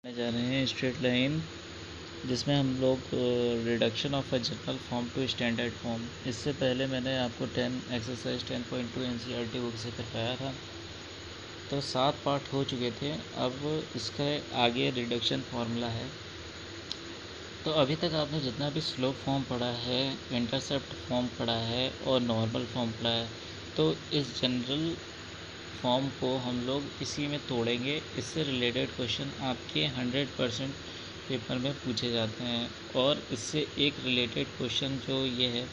जा रहे हैं स्ट्रेट लाइन, जिसमें हम लोग reduction of a general form to standard form. इससे पहले मैंने आपको 10 एक्सरसाइज 10.2 एनसीईआरटी बुक से करवाया था, तो 7 पार्ट हो चुके थे। अब इसका आगे रिडक्शन फार्मूला है। तो अभी तक आपने जितना भी स्लोप फॉर्म पढ़ा है, इंटरसेप्ट फॉर्म पढ़ा है और नॉर्मल फॉर्म पढ़ा है, तो इस जनरल फॉर्म को हम लोग इसी में तोड़ेंगे। इससे रिलेटेड क्वेश्चन आपके 100% पेपर में पूछे जाते हैं। और इससे एक रिलेटेड क्वेश्चन जो ये है,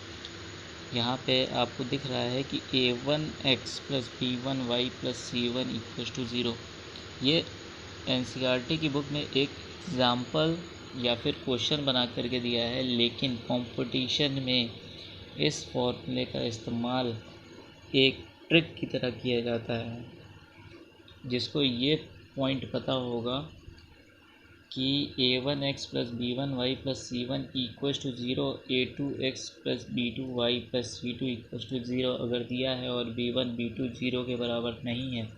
यहाँ पे आपको दिख रहा है कि a1x plus b1y plus c1 equals to 0। ये एनसीईआरटी की बुक में एक एग्ज़ाम्पल या फिर क्वेश्चन बना करके दिया है, लेकिन कंपटीशन में इस फॉर्मूले का इस्तेमाल एक ट्रिक की तरह किया जाता है। जिसको ये पॉइंट पता होगा कि a1x plus b1y plus c1 equals to 0, a2x plus b2y plus c2 equals to 0 अगर दिया है और b1 b2 0 के बराबर नहीं है,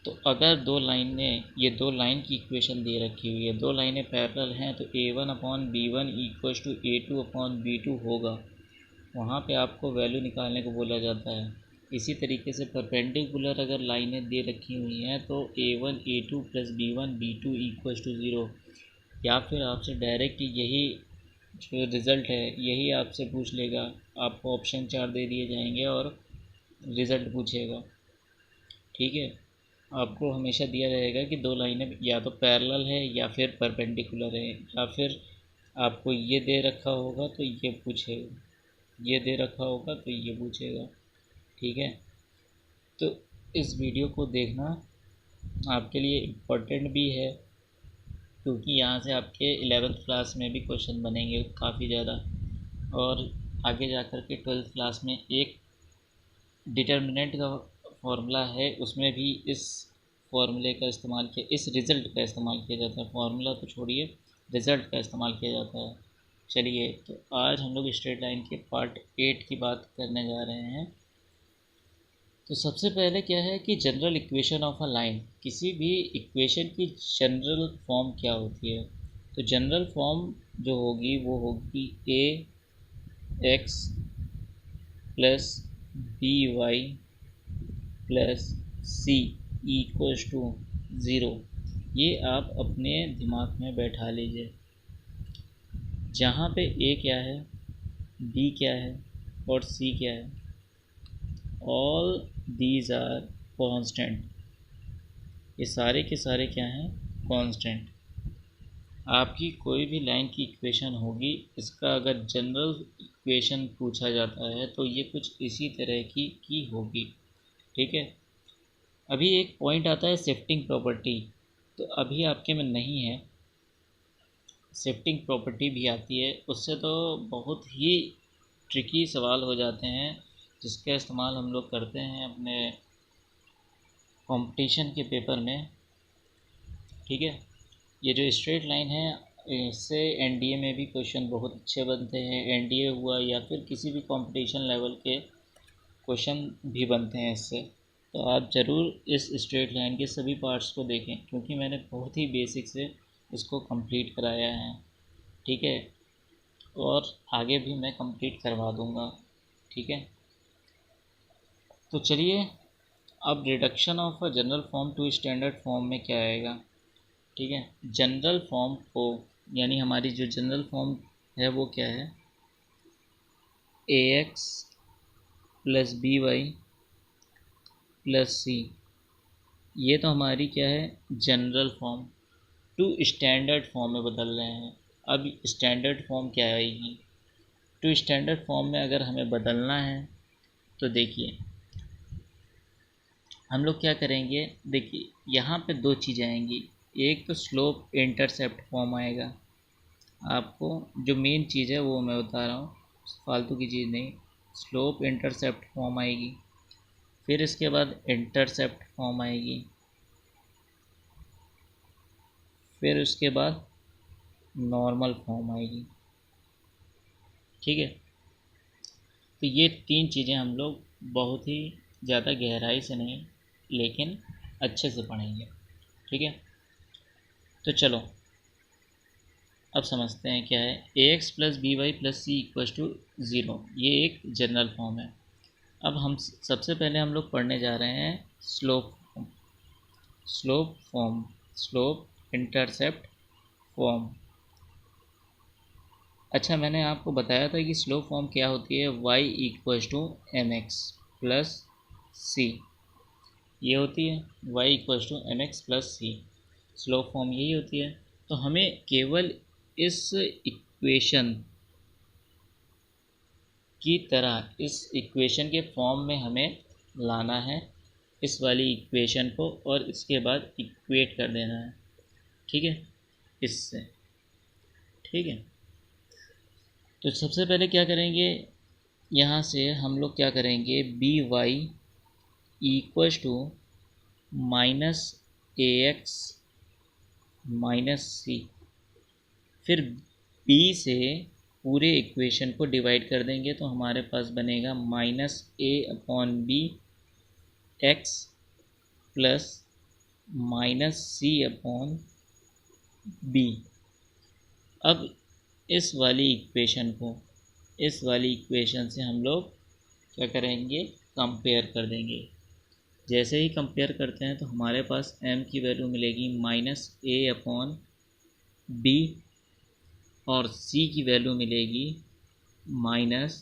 तो अगर ये दो लाइन की इक्वेशन दे रखी हुई है, दो लाइनें पैरेलल हैं, तो a1 upon b1 equals to a2 upon b2 होगा। वहाँ पे आपको वैल्यू निकालने को बोला जाता है। इसी तरीके से परपेंडिकुलर अगर लाइनें दे रखी हुई हैं, तो a1 a2 plus b1 b2 equals to 0, या फिर आपसे डायरेक्ट यही जो रिज़ल्ट है यही आपसे पूछ लेगा। आपको ऑप्शन 4 दे दिए जाएंगे और रिज़ल्ट पूछेगा। ठीक है, आपको हमेशा दिया रहेगा कि दो लाइनें या तो पैरेलल है या फिर परपेंडिकुलर है, या फिर आपको ये दे रखा होगा तो ये पूछेगा, ये दे रखा होगा तो ये पूछेगा। ठीक है, तो इस वीडियो को देखना आपके लिए इम्पोर्टेंट भी है, क्योंकि यहाँ से आपके 11th क्लास में भी क्वेश्चन बनेंगे काफ़ी ज़्यादा, और आगे जा कर के 12th क्लास में एक डिटर्मिनेंट का फॉर्मूला है, उसमें भी इस फॉर्मूले का इस्तेमाल किया, इस रिज़ल्ट का इस्तेमाल किया जाता है। फॉर्मूला तो छोड़िए, रिज़ल्ट का इस्तेमाल किया जाता है। चलिए, तो आज हम लोग स्ट्रेट लाइन के पार्ट 8 की बात करने जा रहे हैं। तो सबसे पहले क्या है कि general equation of a line, किसी भी इक्वेशन की जनरल फॉर्म क्या होती है। तो जनरल फॉर्म जो होगी वो होगी ax plus by plus c equals to 0। ये आप अपने दिमाग में बैठा लीजिए, जहाँ पे a क्या है, b क्या है और c क्या है। All these are constant. ये सारे के सारे क्या हैं, कांस्टेंट। आपकी कोई भी लाइन की इक्वेशन होगी, इसका अगर जनरल इक्वेशन पूछा जाता है तो ये कुछ इसी तरह की होगी। ठीक है, अभी एक पॉइंट आता है शिफ्टिंग प्रॉपर्टी, तो अभी आपके में नहीं है। शिफ्टिंग प्रॉपर्टी भी आती है, उससे तो बहुत ही ट्रिकी सवाल हो जाते हैं, जिसका इस्तेमाल हम लोग करते हैं अपने कंपटीशन के पेपर में। ठीक है, ये जो स्ट्रेट लाइन है, इससे एनडीए में भी क्वेश्चन बहुत अच्छे बनते हैं। एनडीए हुआ या फिर किसी भी कंपटीशन लेवल के क्वेश्चन भी बनते हैं इससे। तो आप ज़रूर इस स्ट्रेट लाइन के सभी पार्ट्स को देखें, क्योंकि मैंने बहुत ही बेसिक से इसको कंप्लीट कराया है। ठीक है, और आगे भी मैं कंप्लीट करवा दूंगा। ठीक है, तो चलिए, अब reduction of a general form to standard form में क्या आएगा। ठीक है, जनरल फॉर्म को, यानी हमारी जो जनरल फॉर्म है वो क्या है, ax plus by plus c। ये तो हमारी क्या है, general form to standard form में बदल रहे हैं। अब स्टैंडर्ड फॉर्म क्या आएगी, टू स्टैंडर्ड फॉर्म में अगर हमें बदलना है तो देखिए हम लोग क्या करेंगे। देखिए, यहाँ पे दो चीज़ें आएंगी। एक तो स्लोप इंटरसेप्ट फॉर्म आएगा। आपको जो मेन चीज़ है वो मैं बता रहा हूँ, फालतू की चीज़ नहीं। स्लोप इंटरसेप्ट फॉर्म आएगी, फिर इसके बाद इंटरसेप्ट फॉर्म आएगी, फिर उसके बाद नॉर्मल फॉर्म आएगी। ठीक है, तो ये तीन चीज़ें हम लोग बहुत ही ज़्यादा गहराई से नहीं, लेकिन अच्छे से पढ़ेंगे। ठीक है, तो चलो अब समझते हैं क्या है। A x plus b y plus c equals to zero, ये एक जनरल फॉर्म है। अब हम सबसे पहले हम लोग पढ़ने जा रहे हैं slope form, slope intercept form. अच्छा, मैंने आपको बताया था कि स्लोप फॉर्म क्या होती है, y equals to m x plus c, ये होती है y equals to m x plus c, slope form यही होती है। तो हमें केवल इस इक्वेशन की तरह, इस इक्वेशन के फॉर्म में हमें लाना है इस वाली इक्वेशन को, और इसके बाद इक्वेट कर देना है, ठीक है, इससे। ठीक है, तो सबसे पहले क्या करेंगे, यहाँ से हम लोग क्या करेंगे, b y equals to minus a x minus c, फिर बी से पूरे इक्वेशन को डिवाइड कर देंगे तो हमारे पास बनेगा minus a upon b x plus minus c upon b. अब इस वाली इक्वेशन से हम लोग क्या करेंगे, कंपेयर कर देंगे। जैसे ही कंपेयर करते हैं तो हमारे पास m की वैल्यू मिलेगी माइनस ए अपॉन बी और c की वैल्यू मिलेगी माइनस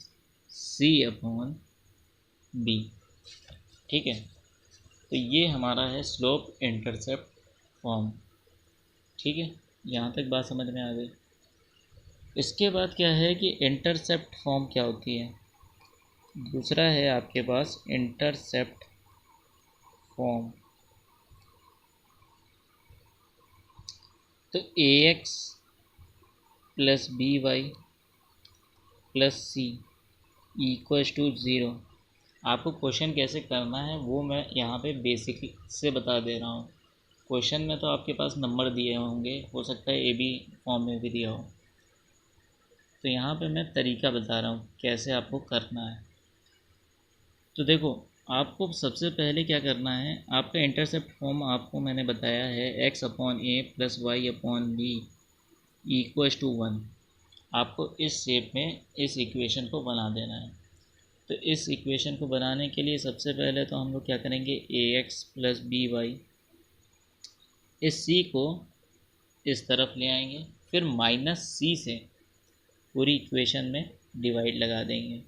सी अपॉन बी। ठीक है, तो ये हमारा है स्लोप इंटरसेप्ट फॉर्म। ठीक है, यहाँ तक बात समझ में आ गई। इसके बाद क्या है कि इंटरसेप्ट फॉर्म क्या होती है, दूसरा है आपके पास इंटरसेप्ट फॉर्म। तो a x plus b y plus c equals to zero. आपको क्वेश्चन कैसे करना है वो मैं यहाँ पे बेसिक से बता दे रहा हूँ। क्वेश्चन में तो आपके पास नंबर दिए होंगे, हो सकता है ए बी फॉर्म में भी दिया हो, तो यहाँ पे मैं तरीका बता रहा हूँ कैसे आपको करना है। तो देखो, आपको सबसे पहले क्या करना है, आपका इंटरसेप्ट फॉर्म आपको मैंने बताया है x upon a plus y upon b equals to one. आपको इस शेप में इस इक्वेशन को बना देना है। तो इस इक्वेशन को बनाने के लिए सबसे पहले तो हम लोग क्या करेंगे, ए एक्स प्लस बी वाई, इस सी को इस तरफ ले आएंगे, फिर माइनस सी से पूरी इक्वेशन में डिवाइड लगा देंगे।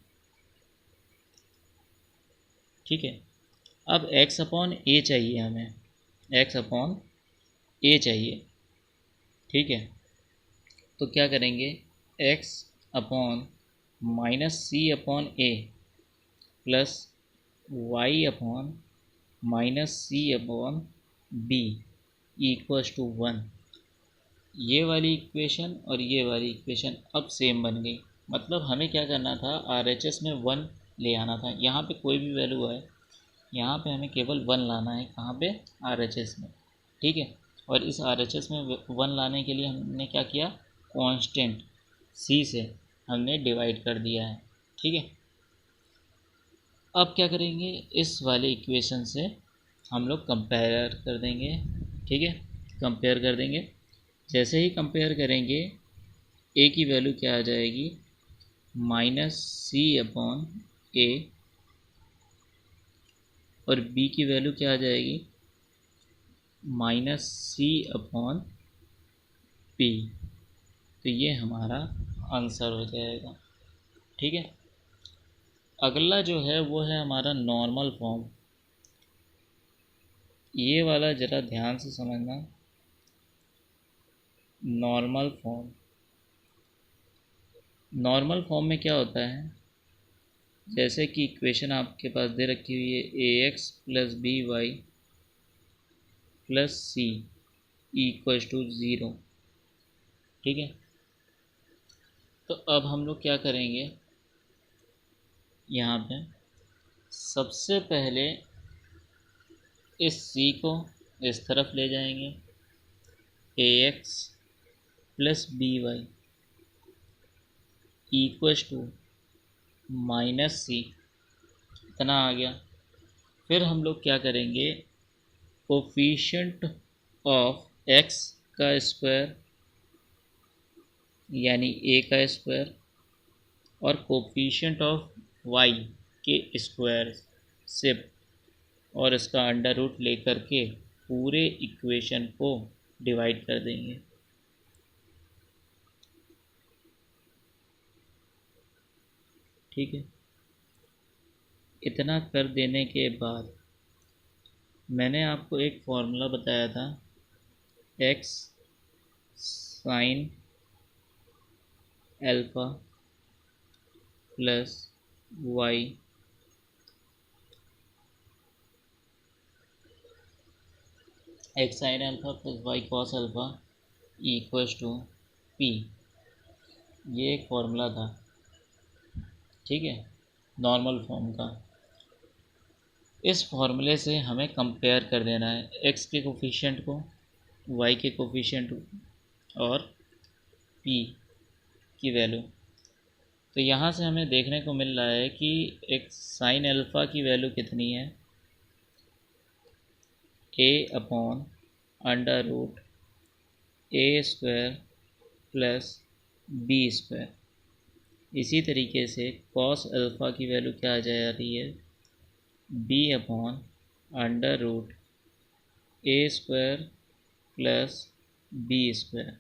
ठीक है, अब x अपॉन ए चाहिए हमें, x अपॉन ए चाहिए। ठीक है, तो क्या करेंगे, x upon minus c upon a plus y upon minus c upon b equals to one. ये वाली इक्वेशन और ये वाली इक्वेशन अब सेम बन गई। मतलब हमें क्या करना था, RHS में वन ले आना था। यहाँ पे कोई भी वैल्यू है, यहाँ पे हमें केवल वन लाना है, कहाँ पे, RHS में। ठीक है, और इस RHS में वन लाने के लिए हमने क्या किया, कांस्टेंट C से हमने डिवाइड कर दिया है। ठीक है, अब क्या करेंगे, इस वाले इक्वेशन से हम लोग कंपेयर कर देंगे। ठीक है, कंपेयर कर देंगे। जैसे ही कंपेयर करेंगे, ए की वैल्यू क्या आ जाएगी, माइनस सी अपॉन ए, और बी की वैल्यू क्या आ जाएगी, माइनस सी अपॉन पी। तो ये हमारा आंसर हो जाएगा। ठीक है, अगला जो है वो है हमारा नॉर्मल फॉर्म। ये वाला ज़रा ध्यान से समझना, नॉर्मल फॉर्म। नॉर्मल फॉर्म में क्या होता है, जैसे कि इक्वेशन आपके पास दे रखी हुई है, a x plus b y plus c equals to zero. ठीक है, तो अब हम लोग क्या करेंगे, यहाँ पे सबसे पहले इस सी को इस तरफ ले जाएंगे, a x plus b y equals to minus c, इतना आ गया। फिर हम लोग क्या करेंगे, कोफिशिएंट ऑफ एक्स का स्क्वायर यानी ए का स्क्वायर और कोफिशिएंट ऑफ वाई के स्क्वायर से और इसका अंडर रूट लेकर के पूरे इक्वेशन को डिवाइड कर देंगे। ठीक है, इतना कर देने के बाद मैंने आपको एक फॉर्मूला बताया था, x sine alpha plus y x sine alpha plus y cos alpha equals to p. ये एक फॉर्मूला था, ठीक है, नॉर्मल फॉर्म का। इस फॉर्मूले से हमें कंपेयर कर देना है एक्स के कोफिशिएंट को, वाई के कोफिशिएंट और पी की वैल्यू। तो यहाँ से हमें देखने को मिल रहा है कि एक साइन अल्फ़ा की वैल्यू कितनी है, ए अपॉन अंडर रूट ए स्क्वायर प्लस बी स्क्वायर। इसी तरीके से कॉस अल्फ़ा की वैल्यू क्या आ जा रही है, बी अपॉन अंडर रूट ए स्क्वायर प्लस बी स्क्वायर।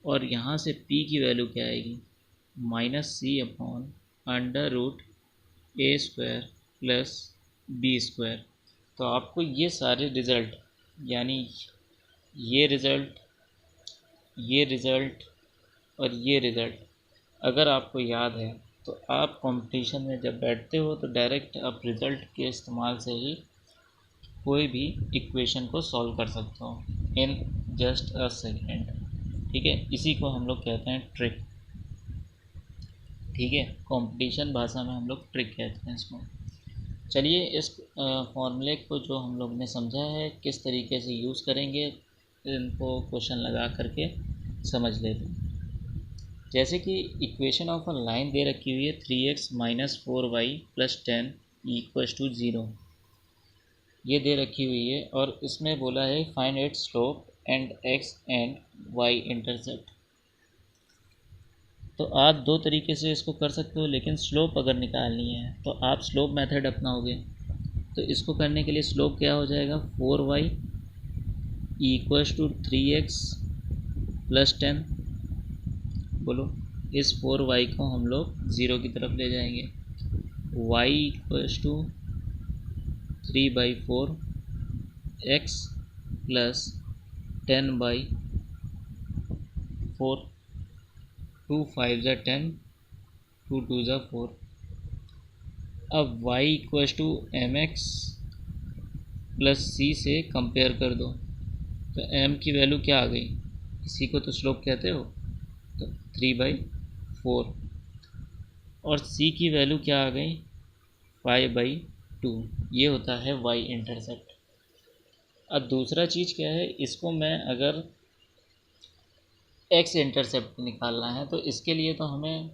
और यहाँ से पी की वैल्यू क्या आएगी, minus c upon under root ए स्क्वायर प्लस बी स्क्वायर। तो आपको ये सारे रिज़ल्ट यानी ये रिज़ल्ट और ये रिज़ल्ट अगर आपको याद है तो आप कंपटीशन में जब बैठते हो तो डायरेक्ट आप रिज़ल्ट के इस्तेमाल से ही कोई भी इक्वेशन को सॉल्व कर सकते हो इन जस्ट अ सेकेंड। ठीक है, इसी को हम लोग कहते हैं ट्रिक। ठीक है, कंपटीशन भाषा में हम लोग ट्रिक कहते हैं इसको। चलिए इस फॉर्मूले को जो हम लोग ने समझा है किस तरीके से यूज़ करेंगे, इनको क्वेश्चन लगा करके समझ लेते हैं। जैसे कि इक्वेशन ऑफ अ लाइन दे रखी हुई है 3x minus 4y plus 10 equals to 0, ये दे रखी हुई है। और इसमें बोला है find its slope and x and y intercept. तो आप दो तरीके से इसको कर सकते हो, लेकिन स्लोप अगर निकालनी है तो आप स्लोप मेथड अपनाओगे। तो इसको करने के लिए स्लोप क्या हो जाएगा, 4y equals to 3x plus 10। बोलो, इस 4y को हम लोग 0 की तरफ ले जाएंगे। y equals to 3/4 x plus 10/4, 2 5 ज़ा 10, 2 2 ज़ा 4। अब y equals to mx plus c से कंपेयर कर दो, तो m की वैल्यू क्या आ गई, इसी को तो स्लोप कहते हो, तो 3/4। और c की वैल्यू क्या आ गई, 5/2। ये होता है y इंटरसेप्ट। अब दूसरा चीज़ क्या है, इसको मैं अगर x इंटरसेप्ट निकालना है तो इसके लिए तो हमें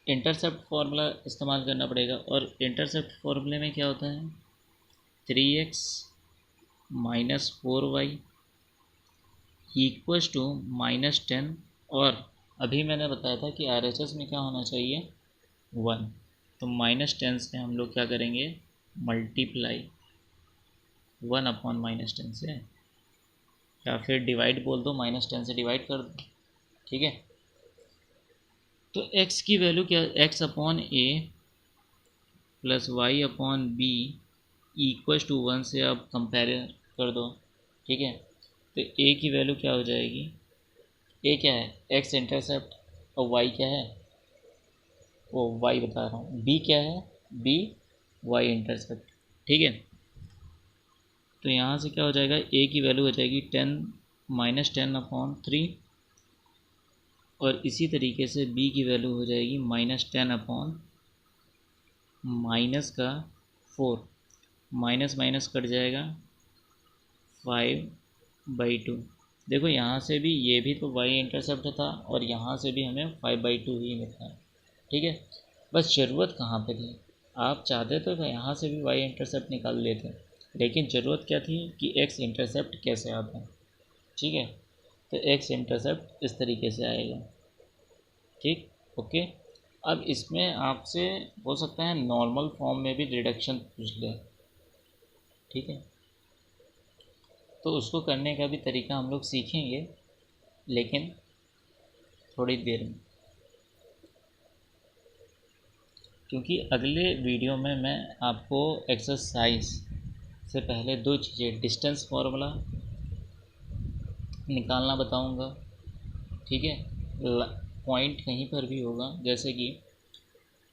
इंटरसेप्ट फार्मूला इस्तेमाल करना पड़ेगा। और इंटरसेप्ट फार्मूले में क्या होता है, 3x minus 4y equals to -10। और अभी मैंने बताया था कि RHS में क्या होना चाहिए, 1। तो -10 से हम लोग क्या करेंगे, मल्टीप्लाई 1 अपॉन -10 से, या फिर डिवाइड बोल दो, -10 से डिवाइड कर दो। ठीक है, तो x की वैल्यू क्या, x upon a plus y upon b equals to 1 से आप कंपेयर कर दो। ठीक है, तो a की वैल्यू क्या हो जाएगी, a क्या है, x इंटरसेप्ट, और y क्या है, वो y बता रहा हूँ, b क्या है, b y इंटरसेप्ट। ठीक है, तो यहाँ से क्या हो जाएगा, a की वैल्यू हो जाएगी 10 -10/3, और इसी तरीके से b की वैल्यू हो जाएगी -10 अपॉन -4, माइनस माइनस कट जाएगा 5/2। देखो यहाँ से भी, ये भी तो y इंटरसेप्ट था और यहाँ से भी हमें 5/2 ही मिलता है। ठीक है, बस ज़रूरत कहाँ पे थी, आप चाहते तो यहाँ से भी y इंटरसेप्ट निकाल लेते, लेकिन ज़रूरत क्या थी कि x इंटरसेप्ट कैसे आता है। ठीक है, तो एक्स इंटरसेप्ट इस तरीके से आएगा। ठीक, ओके। अब इसमें आपसे हो सकता है नॉर्मल फॉर्म में भी रिडक्शन पूछ ले, ठीक है। तो उसको करने का भी तरीका हम लोग सीखेंगे, लेकिन थोड़ी देर में, क्योंकि अगले वीडियो में मैं आपको एक्सरसाइज से पहले दो चीज़ें, डिस्टेंस फार्मूला निकालना बताऊंगा, ठीक है। पॉइंट कहीं पर भी होगा, जैसे कि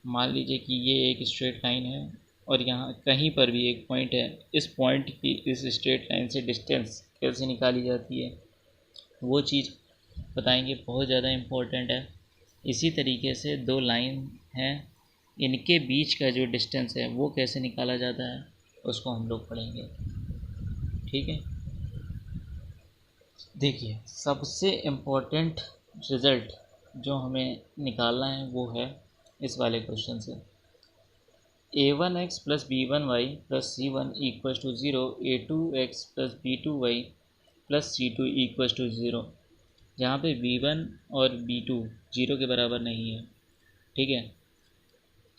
मान लीजिए कि ये एक स्ट्रेट लाइन है और यहाँ कहीं पर भी एक पॉइंट है, इस पॉइंट की इस स्ट्रेट लाइन से डिस्टेंस कैसे निकाली जाती है वो चीज़ बताएंगे, बहुत ज़्यादा इम्पोर्टेंट है। इसी तरीके से दो लाइन हैं, इनके बीच का जो डिस्टेंस है वो कैसे निकाला जाता है उसको हम लोग पढ़ेंगे, ठीक है। देखिए, सबसे इम्पोर्टेंट रिज़ल्ट जो हमें निकालना है वो है इस वाले क्वेश्चन से, a1x plus b1y plus c1 equals to zero, a2x plus b2y plus c2 equals to zero. जहाँ पे b1 और b2 ज़ीरो के बराबर नहीं है, ठीक है।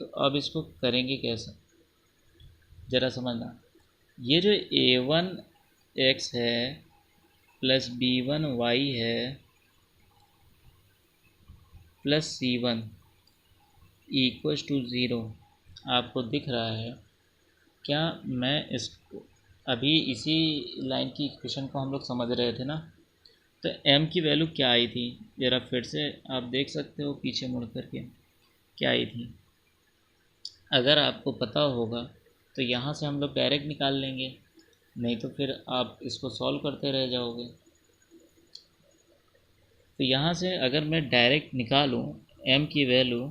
तो अब इसको करेंगे कैसे, ज़रा समझना। ये जो a1x है प्लस b1y है plus c1 equals to zero आपको दिख रहा है क्या? मैं इसको अभी इसी लाइन की इक्वेशन को हम लोग समझ रहे थे ना, तो m की वैल्यू क्या आई थी, ज़रा फिर से आप देख सकते हो पीछे मुड़ करके क्या आई थी। अगर आपको पता होगा तो यहाँ से हम लोग डायरेक्ट निकाल लेंगे, नहीं तो फिर आप इसको सॉल्व करते रह जाओगे। तो यहाँ से अगर मैं डायरेक्ट निकालूँ m की वैल्यू,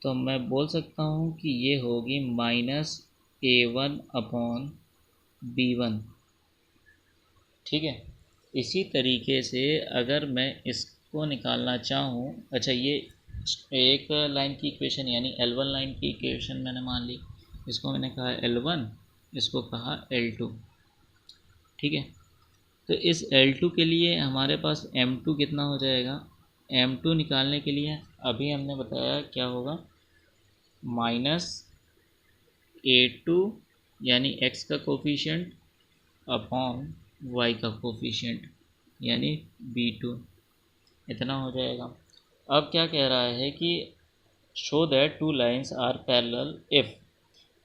तो मैं बोल सकता हूँ कि ये होगी माइनस a1 अपॉन b1, ठीक है। इसी तरीके से अगर मैं इसको निकालना चाहूँ, अच्छा ये एक लाइन की इक्वेशन यानी L1 लाइन की इक्वेशन मैंने मान ली, इसको मैंने कहा L1, इसको कहा L2, ठीक है। तो इस L2 के लिए हमारे पास M2 कितना हो जाएगा, M2 निकालने के लिए अभी हमने बताया क्या होगा, माइनस A2 यानी x का कोफिशिएंट अपॉन y का कोफिशिएंट यानी B2, इतना हो जाएगा। अब क्या कह रहा है कि show that two lines are parallel if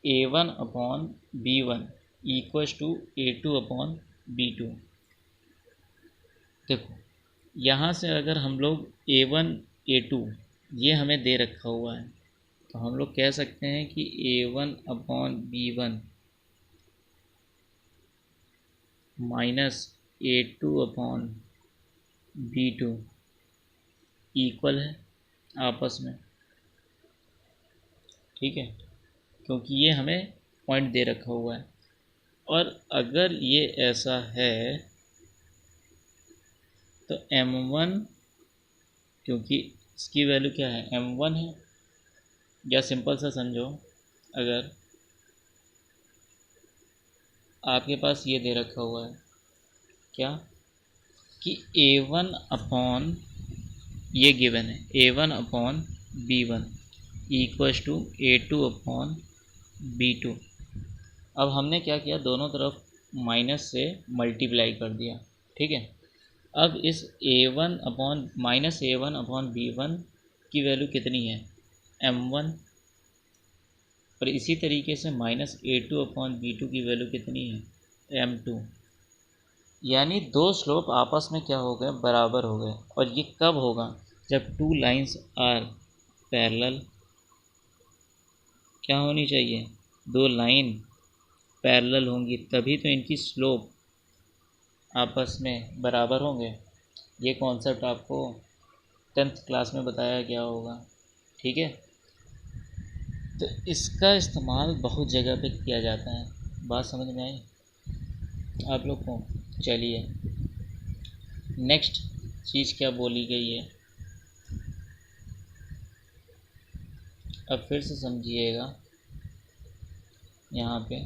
a1 upon b1 equals to a2 upon b2। देखो, यहाँ से अगर हम लोग a1 a2 ये हमें दे रखा हुआ है, तो हम लोग कह सकते हैं कि a1 upon b1 minus a2 upon b2 equal है आपस में, ठीक है, क्योंकि ये हमें पॉइंट दे रखा हुआ है। और अगर ये ऐसा है तो m1, क्योंकि इसकी वैल्यू क्या है m1 है, या सिंपल सा समझो, अगर आपके पास ये दे रखा हुआ है क्या कि a1 अपॉन, ये गिवन है a1 upon b1 equals to a2 upon b2। अब हमने क्या किया, दोनों तरफ माइनस से मल्टीप्लाई कर दिया, ठीक है। अब इस a1 upon minus a1 upon b1 की वैल्यू कितनी है m1, और इसी तरीके से माइनस a2 अपॉन b2 की वैल्यू कितनी है m2। यानी दो स्लोप आपस में क्या हो गए, बराबर हो गए। और ये कब होगा, जब टू लाइंस आर पैरेलल, क्या होनी चाहिए, दो लाइन पैरेलल होंगी तभी तो इनकी स्लोप आपस में बराबर होंगे। ये कॉन्सेप्ट आपको 10th क्लास में बताया गया होगा, ठीक है। तो इसका इस्तेमाल बहुत जगह पे किया जाता है, बात समझ में आई आप लोग को। चलिए नेक्स्ट चीज़ क्या बोली गई है, अब फिर से समझिएगा। यहाँ पे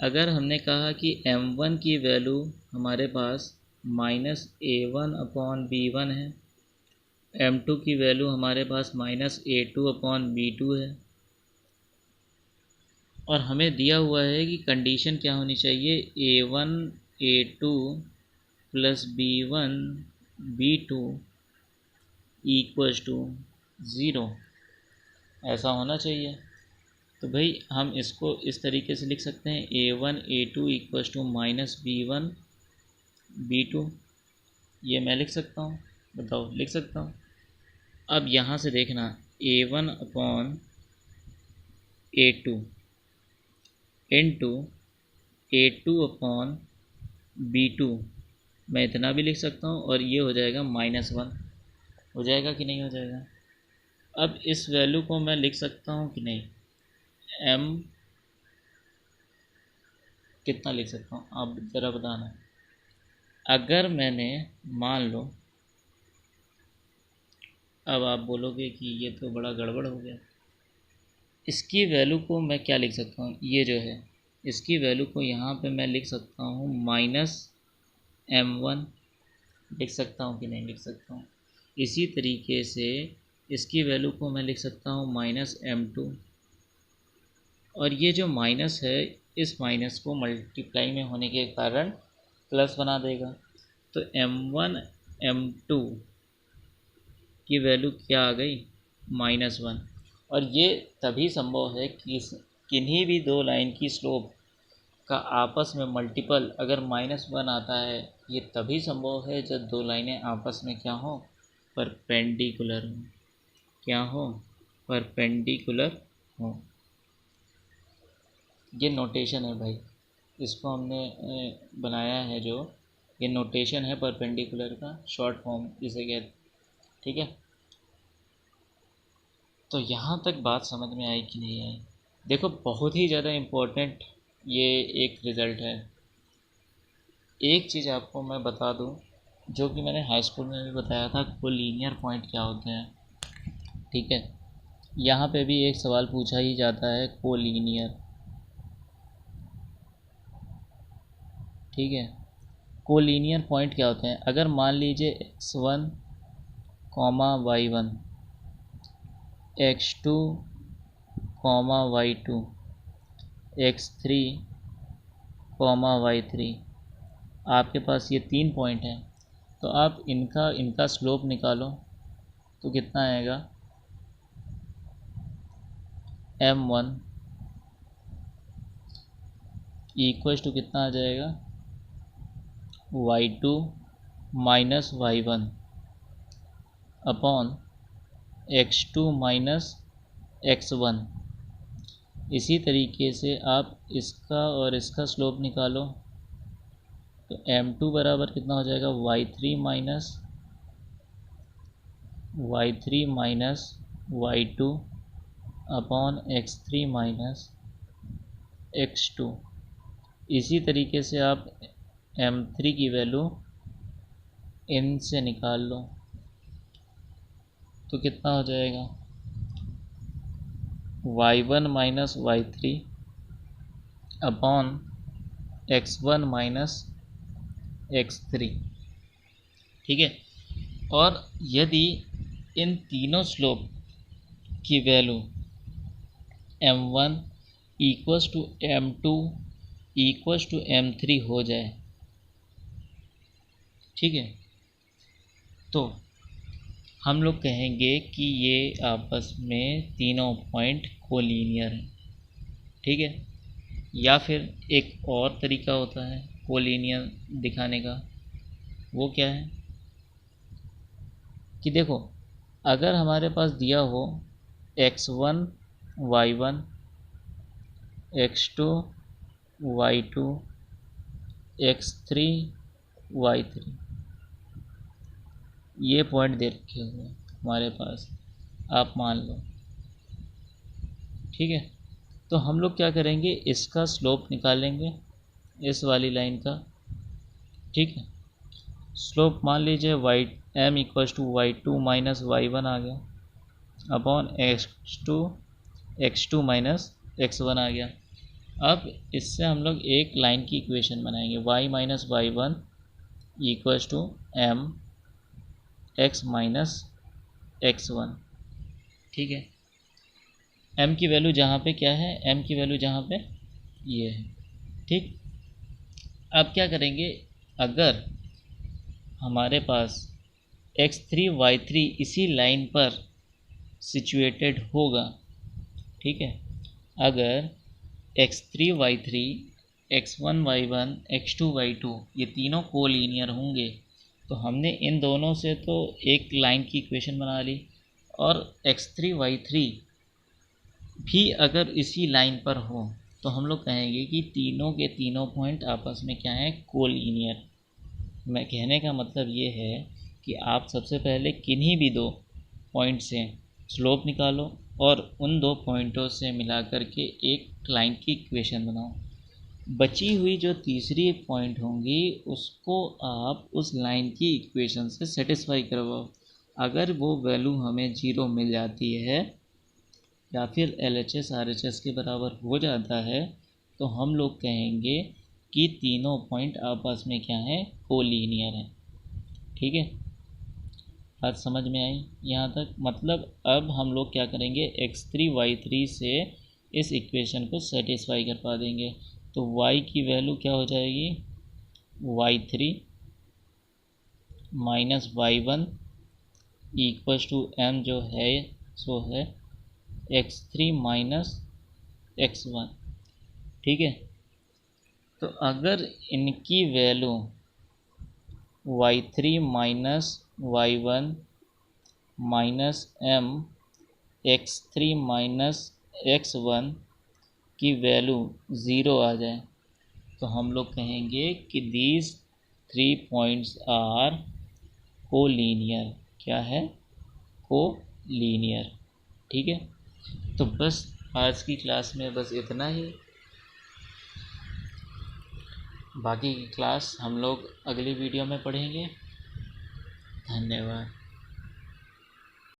अगर हमने कहा कि m1 की वैल्यू हमारे पास -a1/b1 है, m2 की वैल्यू हमारे पास -a2/b2 है, और हमें दिया हुआ है कि कंडीशन क्या होनी चाहिए, a1 a2 plus b1 b2 equals to 0, ऐसा होना चाहिए। तो भाई हम इसको इस तरीके से लिख सकते हैं, a1 a2 equals to -b1 b2, ये मैं लिख सकता हूँ, बताओ लिख सकता हूँ। अब यहाँ से देखना, a1/a2 इंटू a2/b2, मैं इतना भी लिख सकता हूँ, और ये हो जाएगा -1, हो जाएगा कि नहीं हो जाएगा। अब इस वैल्यू को मैं लिख सकता हूँ कि नहीं, m कितना लिख सकता हूँ, आप ज़रा बताना। अगर मैंने मान लो, अब आप बोलोगे कि ये तो बड़ा गड़बड़ हो गया, इसकी वैल्यू को मैं क्या लिख सकता हूँ, ये जो है इसकी वैल्यू को यहाँ पे मैं लिख सकता हूँ -m1, लिख सकता हूँ कि नहीं लिख सकता हूँ। इसी तरीके से इसकी वैल्यू को मैं लिख सकता हूँ -m2, और ये जो माइनस है, इस माइनस को मल्टीप्लाई में होने के कारण प्लस बना देगा। तो m1 m2 की वैल्यू क्या आ गई, -1। और ये तभी संभव है कि किन्हीं भी दो लाइन की स्लोप का आपस में मल्टीपल अगर -1 आता है, ये तभी संभव है जब दो लाइनें आपस में क्या हो, परपेंडिकुलर हो, क्या हो, परपेंडिकुलर हो। ये नोटेशन है भाई, इसको हमने बनाया है, जो ये नोटेशन है परपेंडिकुलर का, शॉर्ट फॉर्म जिसे कहते, ठीक है। तो यहाँ तक बात समझ में आई कि नहीं आई। देखो बहुत ही ज़्यादा इम्पोर्टेंट ये एक रिज़ल्ट है। एक चीज़ आपको मैं बता दूँ, जो कि मैंने हाई स्कूल में भी बताया था, कोलिनियर पॉइंट क्या होते हैं, ठीक है। यहाँ पे भी एक सवाल पूछा ही जाता है, कोलिनियर, ठीक है। कोलिनियर पॉइंट क्या होते हैं, अगर मान लीजिए x1, y1, x2, y2, x3, y3, आपके पास ये 3 पॉइंट हैं, तो आप इनका स्लोप निकालो तो कितना आएगा, m1 इक्वल्स टू कितना आ जाएगा, y2 minus y1 upon x2 minus x1। इसी तरीके से आप इसका और इसका स्लोप निकालो तो m2 बराबर कितना हो जाएगा, y3 minus y2 upon x3 minus x2। इसी तरीके से आप m3 की वैल्यू इनसे निकाल लो तो कितना हो जाएगा, y1 minus y3 upon x1 minus x3, ठीक है। और यदि इन तीनों स्लोप की value m1 equals to m2 equals to m3 हो जाए, ठीक है, तो हम लोग कहेंगे कि ये आपस में तीनों पॉइंट कोलिनियर हैं, ठीक है। या फिर एक और तरीका होता है कोलिनियर दिखाने का, वो क्या है कि देखो, अगर हमारे पास दिया हो x1 y1, x2 y2, x3 y3, ये पॉइंट दे रखे हुए हैं हमारे पास, आप मान लो, ठीक है। तो हम लोग क्या करेंगे, इसका स्लोप निकालेंगे, इस वाली लाइन का, ठीक है। स्लोप मान लीजिए m equals to y2 minus y1 आ गया अपॉन x2 माइनस x1 आ गया। अब इससे हम लोग एक लाइन की इक्वेशन बनाएंगे, y minus y1 equals to m x minus x one. ठीक है, m की वैल्यू जहाँ पे क्या है, m की वैल्यू जहाँ पे ये है। ठीक, अब क्या करेंगे, अगर हमारे पास x3 y3 इसी लाइन पर सिचुएटेड होगा, ठीक है, अगर x3 y3 x1 y1 x2 y2 ये तीनों कोलीनियर होंगे तो हमने इन दोनों से तो एक लाइन की इक्वेशन बना ली, और x3 y3 भी अगर इसी लाइन पर हो तो हम लोग कहेंगे कि तीनों के तीनों पॉइंट आपस में क्या है, कोलीनियर। मैं कहने का मतलब ये है कि आप सबसे पहले किन्हीं भी दो पॉइंट से स्लोप निकालो और उन दो पॉइंटों से मिला करके एक लाइन की इक्वेशन बनाओ। बची हुई जो तीसरी पॉइंट होंगी उसको आप उस लाइन की इक्वेशन से सेटिस्फाई करवाओ। अगर वो वैल्यू हमें 0 मिल जाती है या फिर LHS RHS के बराबर हो जाता है तो हम लोग कहेंगे कि तीनों पॉइंट आपस में क्या है, कोलीनियर है। ठीक है, बात समझ में आई यहाँ तक? मतलब अब हम लोग क्या करेंगे, x3 y3 से इस इक्वेशन को सेटिस्फाई कर पा देंगे। तो y की वैल्यू क्या हो जाएगी, y3 minus y1 equals to m जो है सो है x3 माइनस x1। ठीक है, तो अगर इनकी value y3 minus y1 minus m x3 minus x1 की वैल्यू 0 आ जाए तो हम लोग कहेंगे कि दीज 3 पॉइंट्स आर कोलीनियर। क्या है, कोलीनियर। ठीक है, तो बस आज की क्लास में बस इतना ही। बाकी की क्लास हम लोग अगली वीडियो में पढ़ेंगे। धन्यवाद।